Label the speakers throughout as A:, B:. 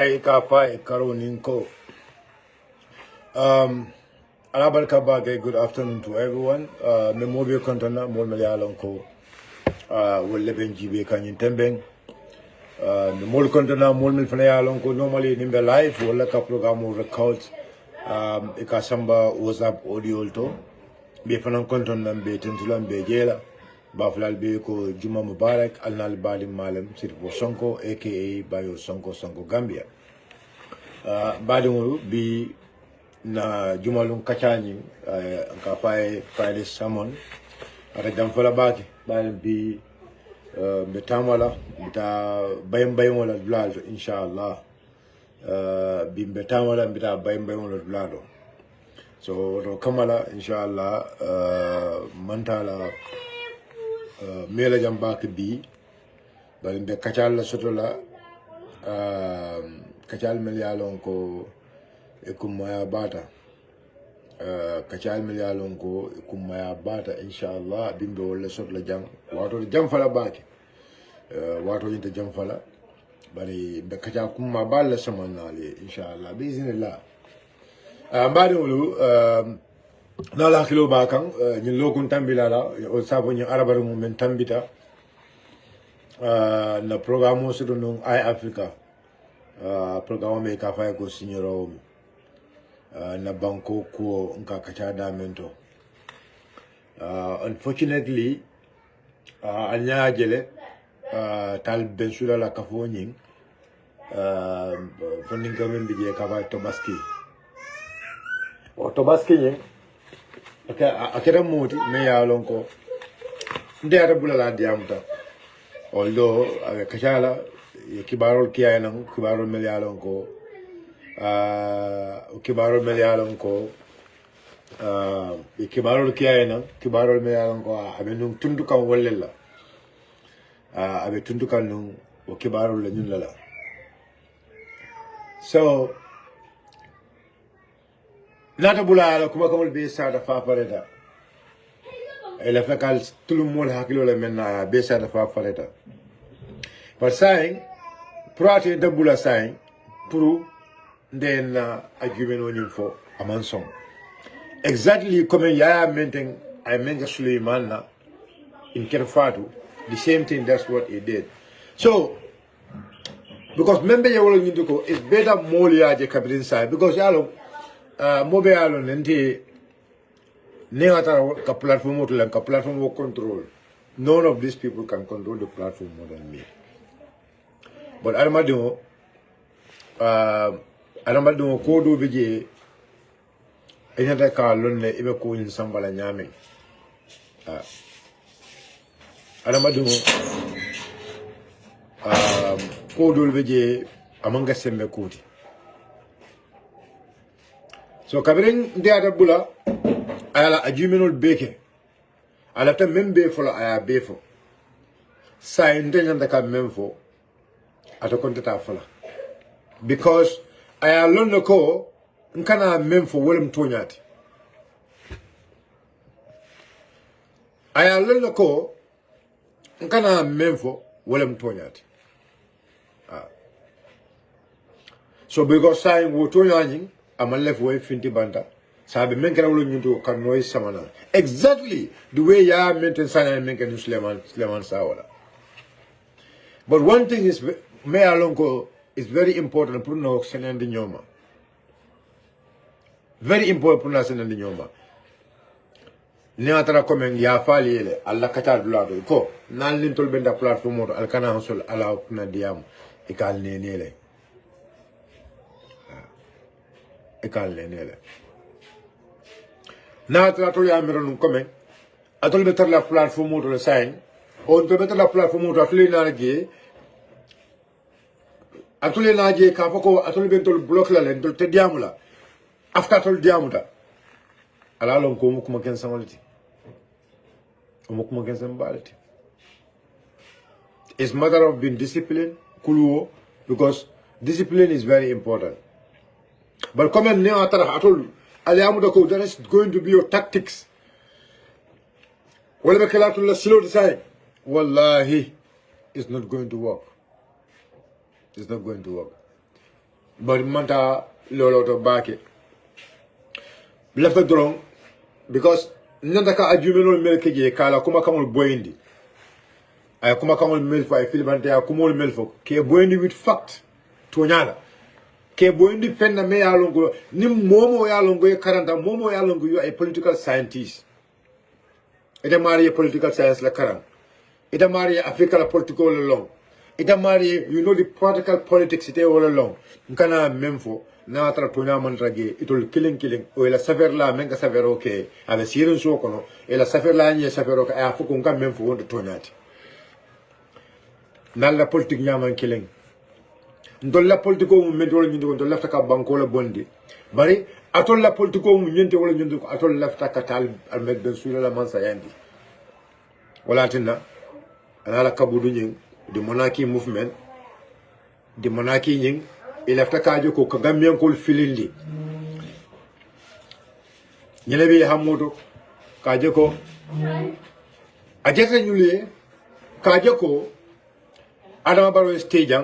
A: 𝒂𝒄𝒄𝒆𝒔. Good afternoon to everyone. Me mobile content mo Malayalam ko wolle ben jibe kanyin tembeng. Me mol content mo mil Malayalam ko normally nimbe live wala ka program record ika samba WhatsApp audio to be fanan content nambe tentulan be jela baflal be ko Juma Mubarak alnal bali malam sirfo Sonko aka Bayo Sonko Gambia. Badingulu bi na jumalum kachani ka Friday salmon ata jamfala baki balen bi betamala bita bayam wala blado inshallah bi betamala bita bayam wala blado so to kamala inshallah mantala mela jambaki bi balen be kachala sotola kachal melyalon ko ekummaya bata kachal melyalon ko ekummaya bata inshallah bimbe wala sot la jam wato jam fala baki wato yinta jam fala bari be kacha kumma balla samanali inshallah biiznillah mbadi wulu nala kilo bakan nyin lokun tambila la o sabo nyin arabaru men tambita na programme so non ay Africa programme ka fa ko signoro na banko ko nka kacha da mento unfortunately anya jele tal bensula la kafo nyin fondin gamen bi je ka fa tobaski o tobaski nyin akera moti me ya lon ko ndere bulala diamta although kachala kibarol kiyanan kibarol melyalon ko kibarol melyalon ko kibarol kiyanan kibarol melyalon ko abe num tundukan wollella abe tundukan num o kibarol la nyulla so nata bulala kuma kamul be sada fa pareta ela fakal tulum mol hakilo la menna be sada fa pareta par saying Prate dabula saying pour then argument on info a mansong. Exactly comme ya maintain I mentioned Suleiman in Kerfatu, the same thing that's what he did. So because member you will need to go it's better more ya je cabinet side because yalo mobe yalo nenti neata ka platform to ka platform will control. None of these people can control the platform more than me. But Adamado ko do bije enyata ka lonne ibe ko in sambala nyame Adamado ko do bije amanga sembe kuti so kabirin de adabula ayala ajumenol beke ala ta membe fola aya befo sa indenya ka memfo atakontata fala because I learned the ko nkana mem for Willem Tonyati. I learned the ko nkana mem for Willem Tonyati. So because saying wo Tonyani I'm left way finti banda sabe men kana wolo nyinto kan noy samana exactly the way ya maintain sana men kan Suleiman Sawala. But one thing is me alonko is very important pour no senende nyoma. Very important pour na senende nyoma. Ne atara komen ya fali ele alla katal blado ko nan lintol benda platform al kana hosol ala na diam ikal nenele. Ikal nenele. Na atara to ya mero nun komen atol betar la platform le sign on to betar la platform to atli na ge atule naje ka fako atule bentol block la len te diamula after tol diamuta ala lon ko mu kuma ken samaliti mu kuma ken sambaliti it's matter of being disciplined kuluo because discipline is very important but come ne atara atol aliamuda ko that is going to be your tactics wala bakalatul la slow design wallahi it's not going to work. It's not going to work. but manta lolo to bake left drong because nanda ka ajumeno melke je kala kuma kamul boyindi ay kuma kamul melfo ay filbante ay kumul melfo ke boyindi with fact to nyala ke boyindi fenna me ya longo ni momo ya longo e karanta momo ya longo you a political scientist ida mari political science la karan ida mari africa la political long ida mari you know the practical politics ite all along nkana memfo na tra tonya man rage itol killing o la saver la menga saver okay ala sirin so kono e la saver la nye saver okay a fuko ngam memfo wonde tonyati nan la politique nyaman killing ndol la politique o men wala nyindi ko ndol lafta ka banko la bondi bari atol la politique o nyente wala nyindi ko atol lafta ka tal al mek ben sula la mansa yandi wala tinna ana la kabudu nyin the monarchy movement the monarchy nying il afta kajo ko gambian ko filindi nyelebi hamodo kajo ko ajata nyule kajo ko adama baro stage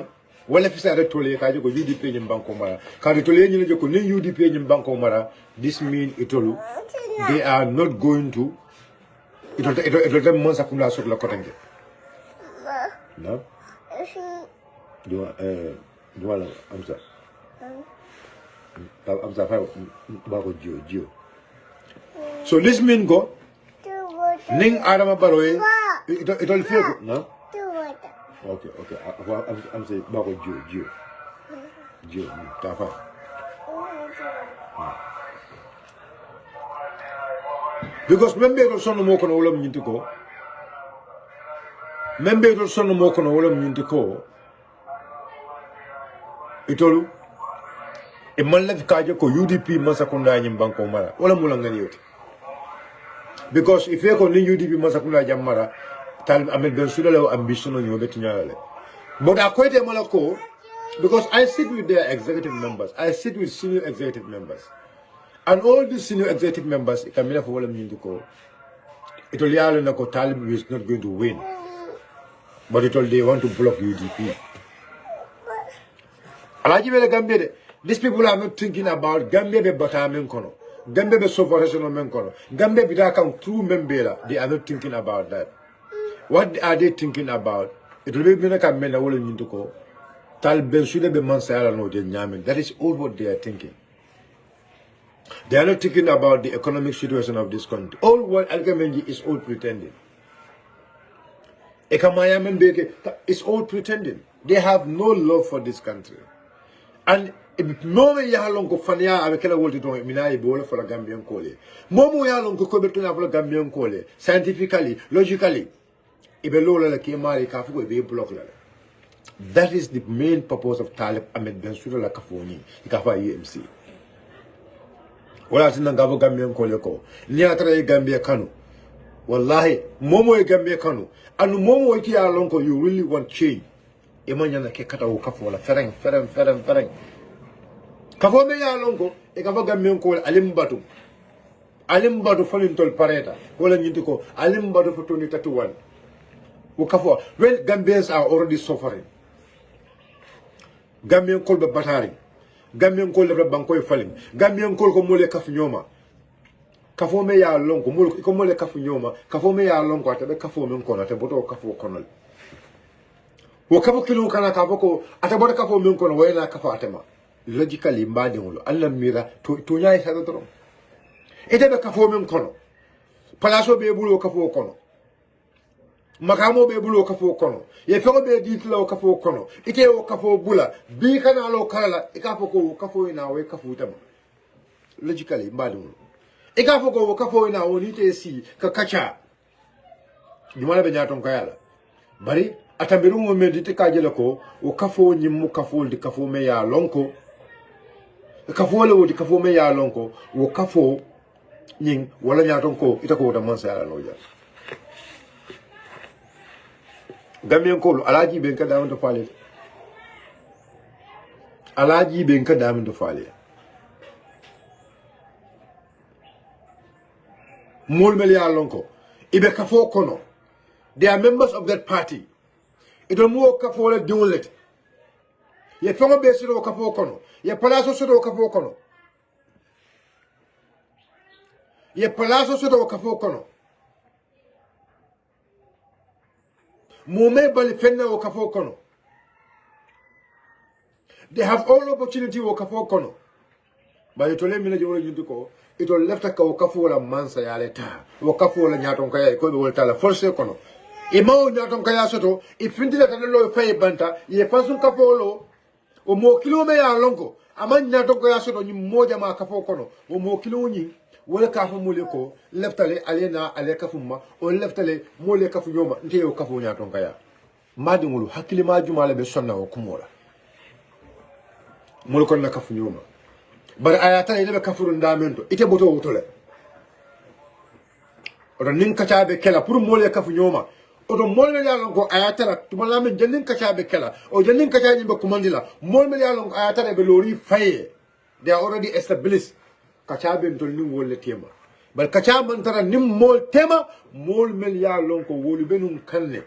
A: wala fi sa tole kajo ko UDP nyim banko mara kajo tole nyile joko ni UDP nyim banko mara this mean itolu they are not going to itol dem monsa kumla sok la kotenge no Voilà, comme ça. So this mean go. Ning Adama Baroe. It all feel good, no? Okay. I'm saying Bako Gio. Tafa. Because member of son mo kono wolam nyintiko. Member of son mo kono wolam nyintiko. Itolu e man lef kaje ko UDP masakunda nyim banko mara wala mulanga yoti because if you ko ni UDP masakunda jamara tal amel ben sudale ambition on yobeti nyale but akoyte malako because I sit with their executive members, I sit with senior executive members, and all these senior executive members ikamila for wala mnyindiko itol yalo nako Talib is not going to win, but itol they want to block UDP. Gambia, these people are not thinking about Gambia be batamen kono, Gambia be sovereign men kono, Gambia be that true membela. They are not thinking about that. What are they thinking about? It will be like a men a wole nyinduko. Tal ben sude be mansala no de nyamen. That is all what they are thinking. They are not thinking about the economic situation of this country. All what Algamenji is all pretending. Ekamaya Mbeke is all pretending. They have no love for this country. And momo ya lonko fania avec la wolti don mina e bole for la Gambian kole. Momo ya lonko ko betuna for la Gambian kole. Scientifically, logically, ibe lola la ki mari ka fu be block la. That is the main purpose of Talib Ahmed Bensouda la kafoni, ikafa UMC. Wala tina ngabo Gambian kole ko. Ni atra e Gambia kanu. Wallahi, momo e Gambia kanu. Anu momo e ki ya lonko you really want change. Emanyana ke kata wo kafo la fereng kafo me ya lonko e kafo Gambian ko alimbatu falin tol pareta wala nyinti ko alimbatu for 2031 wo kafo when Gambians are already suffering Gambian ko be batari Gambian ko le banko e falin Gambian ko mole kaf nyoma kafo me ya lonko mole ko mole kaf nyoma kafo me ya lonko atabe kafo men ko na te boto kafo konol Wakabo kilo kana kaboko atabora kafo men kono wayna kafo atema logically mbadi ngolo alla mira to nyaay sa doro etebe kafo men kono palaso be bulo kafo kono makamo be bulo kafo kono ye fego be ditlo kafo kono ite o kafo bula bi kana lo kala ikafo ko kafo ina we kafo tama logically mbadi ngolo ikafo ko kafo ina woni te si ka kacha jumala be nyaton kayala bari atambiru mo medite kajele ko o kafo nyimu kafo di kafo me ya lonko kafo le wodi kafo me ya lonko o kafo nyin wala nyaton ko itako da mansa ya loja Gambian ko alaji ben ka dawo to fale alaji ben ka dawo to fale mol mel ya lonko ibe kafo kono they are members of that party. It will more kafole dunlet. ye fongo be siro kafo kono ye palaso siro kafo kono ye palaso siro kafo kono mume bali fenna o kafo kono. They have all opportunity o kafo kono. But you told me that you were ko it will left a kafu wala mansa ya leta o kafu wala nyaton kaya ko be wolta la force kono e mawo nyaton kaya soto e findila tan lo fay banta ye fasun kafu lo o mo kilo me ya lonko aman nyaton kaya soto ni moja ma kafu kono o mo kilo ni wala kafu mole ko leftale alena ale kafu ma o leftale mole kafu nyoma nte o kafu nyaton kaya madi ngulu hakili ma jumala be sonna o kumola mol kon na kafu nyoma bar ayata ile be kafuru ndamento ite boto wutole odo nin kacabe kela pour mole kafu nyoma odo mole yalon ko ayata tumala men jennin kacabe kela o jennin kacabe be kumandila mole yalon ko ayata be lori faye they are already established kacabe ntol nin wolle tema bar kacabe man tara nim mol tema mol mel yalon ko wolu benum kanne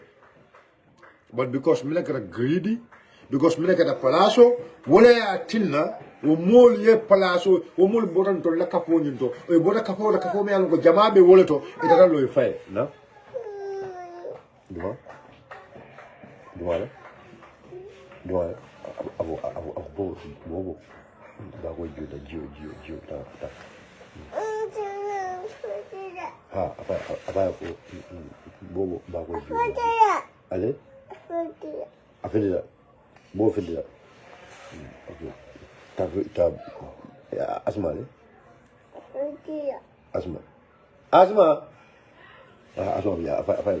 A: but because milaka greedy because milaka palaso wala ya tinna wo mol ye palaso wo mol botan to la kafo nyinto o botan kafo me algo jamabe woleto e dara loy fay na duma abo bobo ba ko juda jiu ta ha apa bobo ba ko juda ale afedila bo fedila okay asma le asma ya apa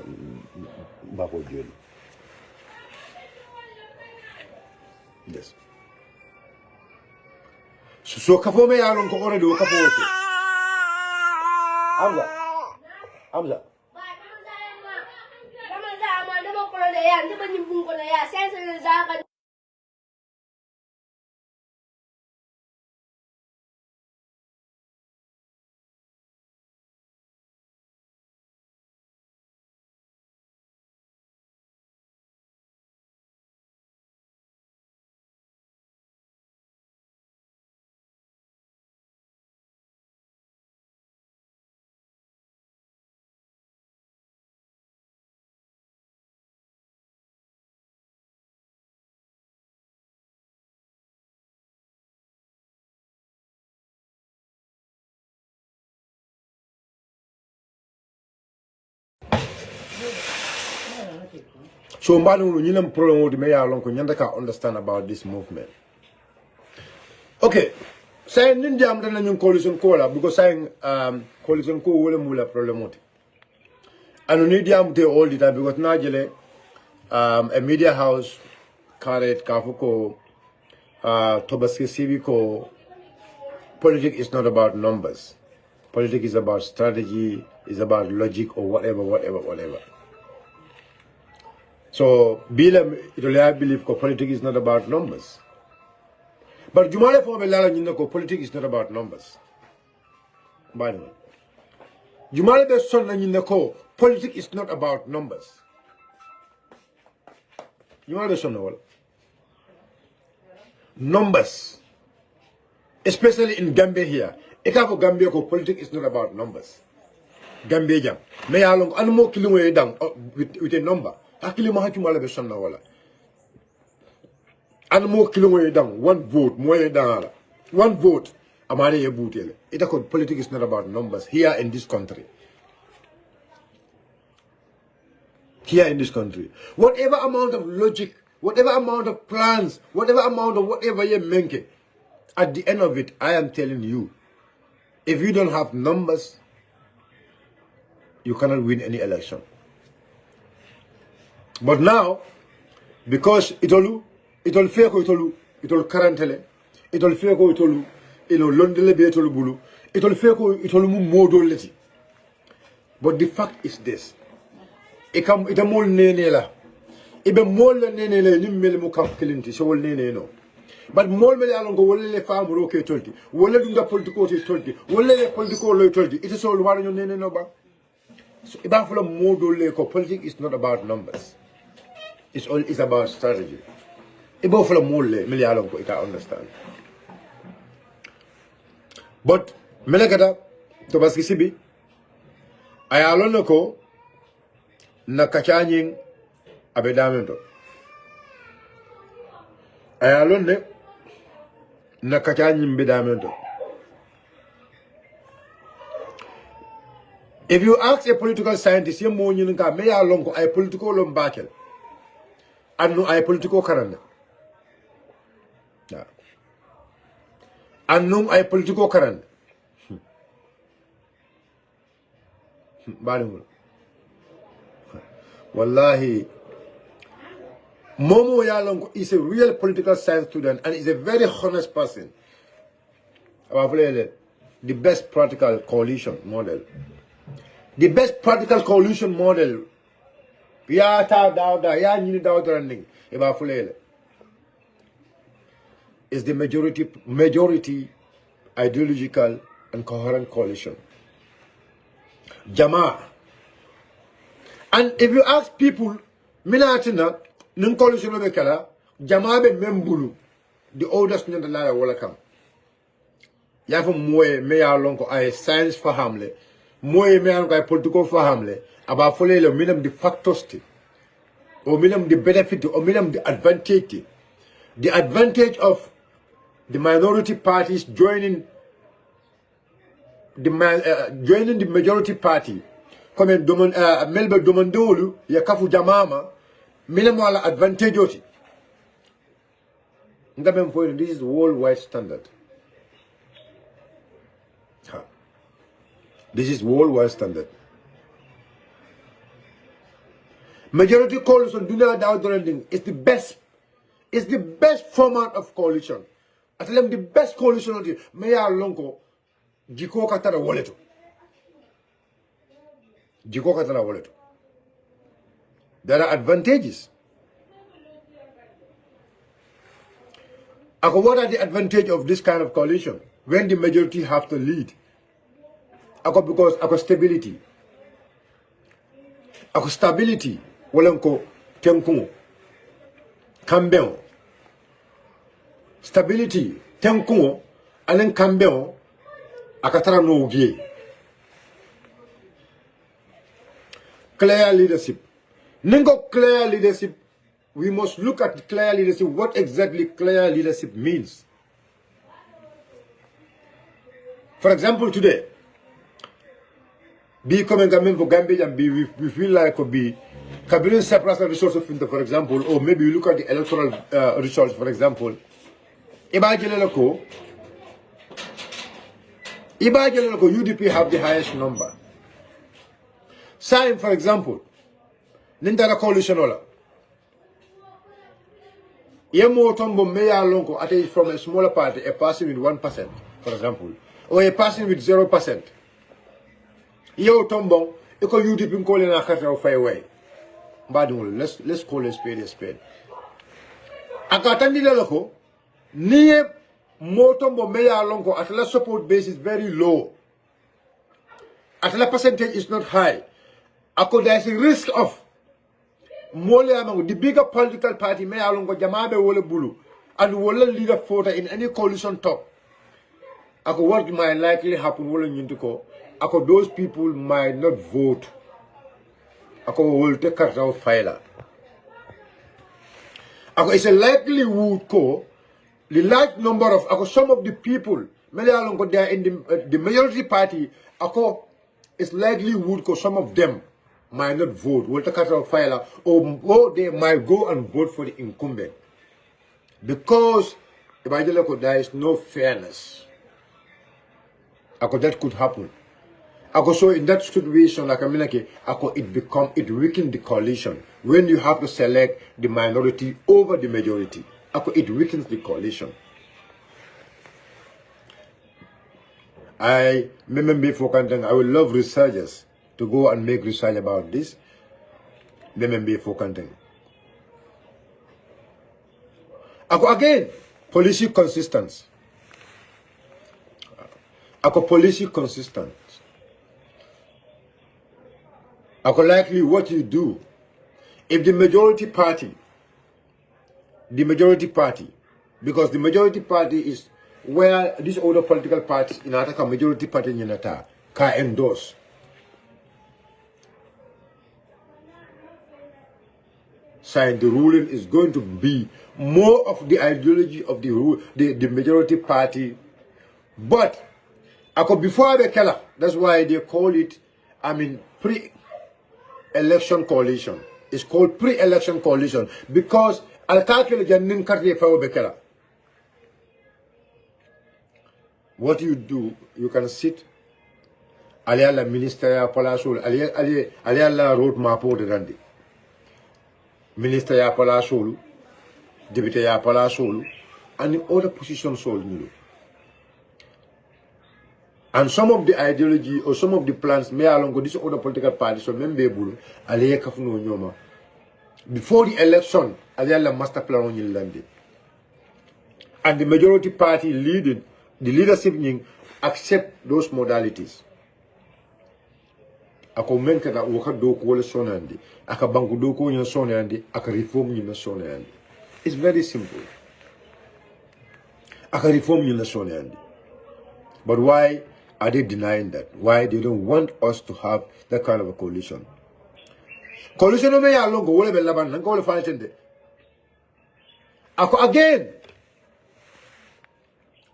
A: bako jeli yes so kafo me yalon ko already o kafo wote amza so mbanu ñu nam problem wodi me ya lon ko ñanda ka understand about this movement. Okay, say nin jam tan ñu coalition ko la because saying coalition ko wala mula problem wodi anu ni diam te all the time because na jele a media house carrot kafuko tobaski civi ko politics is not about numbers. Politics is about strategy, is about logic or whatever. So, I believe that politics is not about numbers. But Jumale for Melala, politics is not about numbers. By the way, Jumale the son and politics is not about numbers. Jumale the son numbers, especially in Gambia here. Eka Gambia politics is not about numbers. Gambia jam. Me along anmo kilimo down with a number. Akili mahachumala be sonna wala. Anmo kilimo down 1 vote more down. 1 vote amare ye butele. Ita politics is not about numbers here in this country. Here in this country. Whatever amount of logic, whatever amount of plans, whatever amount of whatever you make, at the end of it, I am telling you, if you don't have numbers, you cannot win any election. But now, because it'll currently, it'll London be it'll bulu, it'll modo leti. But the fact is this: it a mol nene la, ibe mol nene la nimmel mu kam kilinti so wol nene no. But mol me alon go wolle le fam roke tolti, wolle dunda politiko ti tolti, wolle le politiko lo tolti. It is all wara no nene no ba. So iba fulo modo le ko politics is not about numbers. It's about strategy. Ibo for mole, me ya lonko ita understand. But melekata to baski sibi ayalono ko na kachanyin abedamento. Ayalone na kachanyin bedamento. If you ask a political scientist, you mo nyinga me ya lonko ay political lombakel. Anu ay political karanda. Anu ay political karanda. Bani Wallahi, Momo Yalongo is a real political science student and is a very honest person. The best practical coalition model. The best practical coalition model. Ya ta da ya nyini da running. Is the majority ideological and coherent coalition. Jama. And if you ask people, Minatina, Nun coalition of Kala, Jama be Membulu, the oldest in the Lara Wallacam. Yafu Moe, Mea Lonko, I science for Hamle, Moe Mea political for Hamle, about Folele, minimum the factosti, or minimum the benefit, or minimum the advantage. The advantage of the minority parties joining the majority party. Comme Melba Domandolu, Yakafu Jamama, minimal advantage. This is worldwide standard. This is worldwide standard. Majority coalition do not doubt anything. It's the best. It's the best format of coalition. I tell them the best coalition of the Maya Lonko, Jiko Katara Walleto. Jiko Katara Walleto. There are advantages. What are the advantages of this kind of coalition? When the majority have to lead. Because stability. Stability. Walanko Tenkungo. Kambeo. Stability. Tenkungo. Alen Kambeo. Akatara no ugie. Clear leadership. Ningo clear leadership. We must look at clear leadership. What exactly clear leadership means. For example, today, be coming for Gambia and we feel like could be Kabirin separate resources, for example, or maybe you look at the electoral results, for example. UDP have the highest number. Sign, for example, Nindara coalition ola. Yemo Tombo Meya Lonko at from a smaller party, a person with 1%, for example, or a person with 0%. Yo Tombo, Eko UDP calling a cut of away. Let's call a spade a spade. Akatandi Loko, near Motombo Meya Lonko at the support base is very low. At the percentage is not high. There's a risk of the bigger political party may alongo jamabe wole bulu and will leader voter in any coalition talk. What might likely happen wole nyintuko. Those people might not vote. Will take out file. It's a likelihood ko the large number of some of the people many alongo they are in the majority party. It's likelihood ko some of them might not vote, will take out file, or they might go and vote for the incumbent. Because there is no fairness. That could happen. So in that situation, like it weaken the coalition when you have to select the minority over the majority. It weakens the coalition. I would love researchers to go and make research about this. Again, policy consistency. Policy consistent. Likely what you do. If the majority party the majority party, because the majority party is where these other political parties in Ataka majority party in Ataka can endorse. Saying the ruling is going to be more of the ideology of the majority party, but before the Kela, that's why they call it, pre-election coalition. It's called pre-election coalition because what you do, you can sit aliala minister ya palasul aliala road map de randi minister ya palasul député ya palasul and in other positions sold new. And some of the ideology or some of the plans may along with this other political parties so membe bulu aliye kafuno nyoma before the election aliala master plan on yilande. And the majority party leading the leadership accept those modalities. Ako menka da waka doko wala sonandi, aka banku doko nya sonandi, aka reform nya sonandi. It's very simple. Aka reform nya sonandi. But why are they denying that? Why they don't want us to have that kind of a coalition? Coalition no me ya longo wala be laban nanga wala fa tende. Ako again.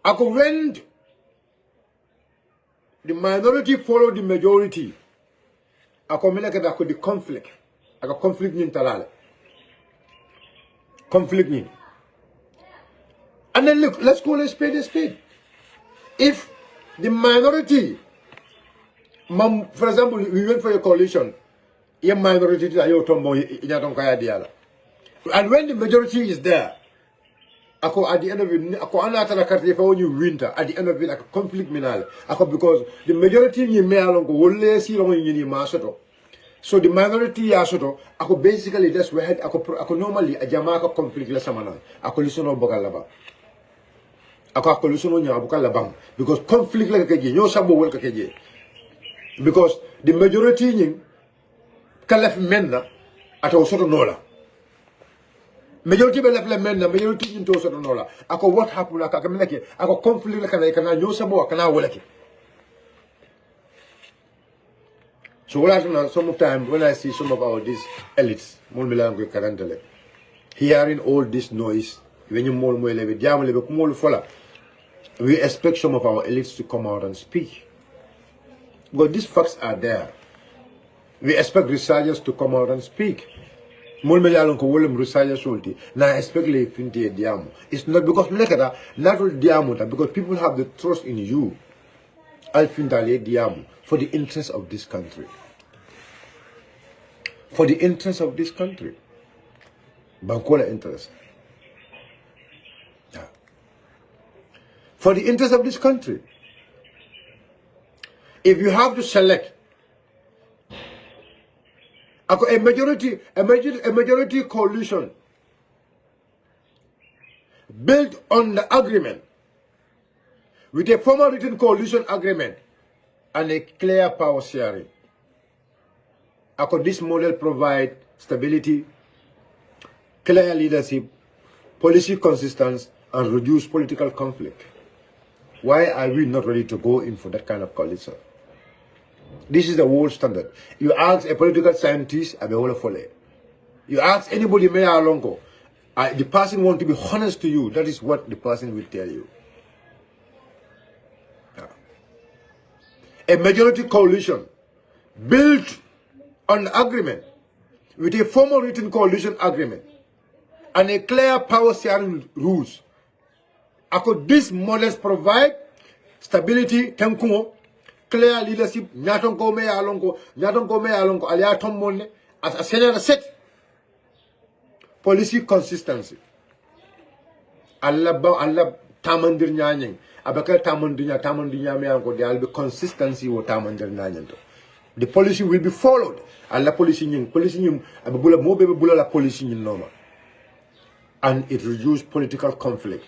A: Ako when the minority follow the majority, ako melaka da ko the conflict. Ako conflict nin talale. Conflict nin. And then look, let's call a spade a spade. If the minority, for example, we went for a coalition, and when the majority is there, at the end of it, you winter. At the end of it, like a conflict minal. Because the majority so the minority basically that's where normally a jamaka conflict la samana. Listen on Bogalaba. Because conflict like no sabo because the majority in Kalaf Menda at also Nola. Majority be left men, majority into Nola. What happened? Conflict like I can use some more. So sometimes when I see some of our these elites, hearing all this noise, when you we expect some of our elites to come out and speak. But these facts are there. We expect researchers to come out and speak. Now especially it's not because not all because people have the trust in you. For the interest of this country. For the interest of this country. Bankola interest. Yeah. For the interest of this country. If you have to select a majority coalition built on the agreement with a formal written coalition agreement and a clear power sharing. This model provide stability, clear leadership, policy consistency, and reduce political conflict. Why are we not ready to go in for that kind of coalition? This is the world standard. You ask a political scientist, you ask anybody, the person wants to be honest to you. That is what the person will tell you. Yeah. A majority coalition built on agreement with a formal written coalition agreement and a clear power sharing rules. These models provide stability, clear leadership, as a senior set, policy consistency. Allah tamandir nyanyeng, abaka tamandinya me anko there will be consistency with tamandir nyanyeng. The policy will be followed. Allah policy ababula mo bebe bula la policy normal. And it reduces political conflict.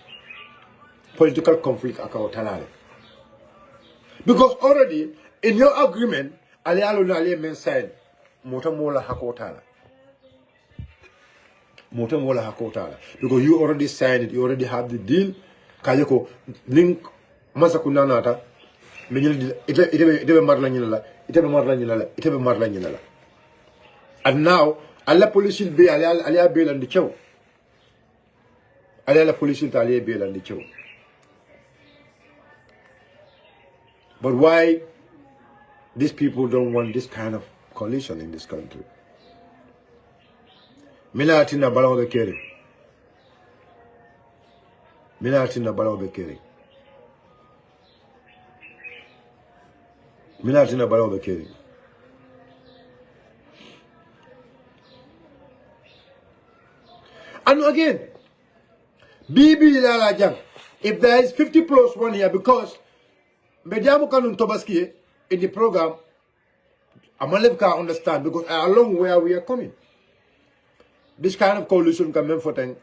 A: Political conflict akawatalale. Because already in your agreement, Ali men said, Motamola Hakotala. motam wala hakotala because you already signed it, you already have the deal. Kajeko link masakuna nata menyel ite marla nyinala ite marla nyinala ite marla nyinala. And now alla police will be ala bail and the chow. Ala police will ala bail and the chow. But why these people don't want this kind of coalition in this country? Mina atina balawo be keri. Mina atina balawo be keri. Mina atina balawo be keri. And again, Bibi Lala Jang, if there is 50 plus 1 here, because Mediamu Kanun Tobaski in the program, Amalek can understand because along where we are coming. This kind of coalition can mean for things.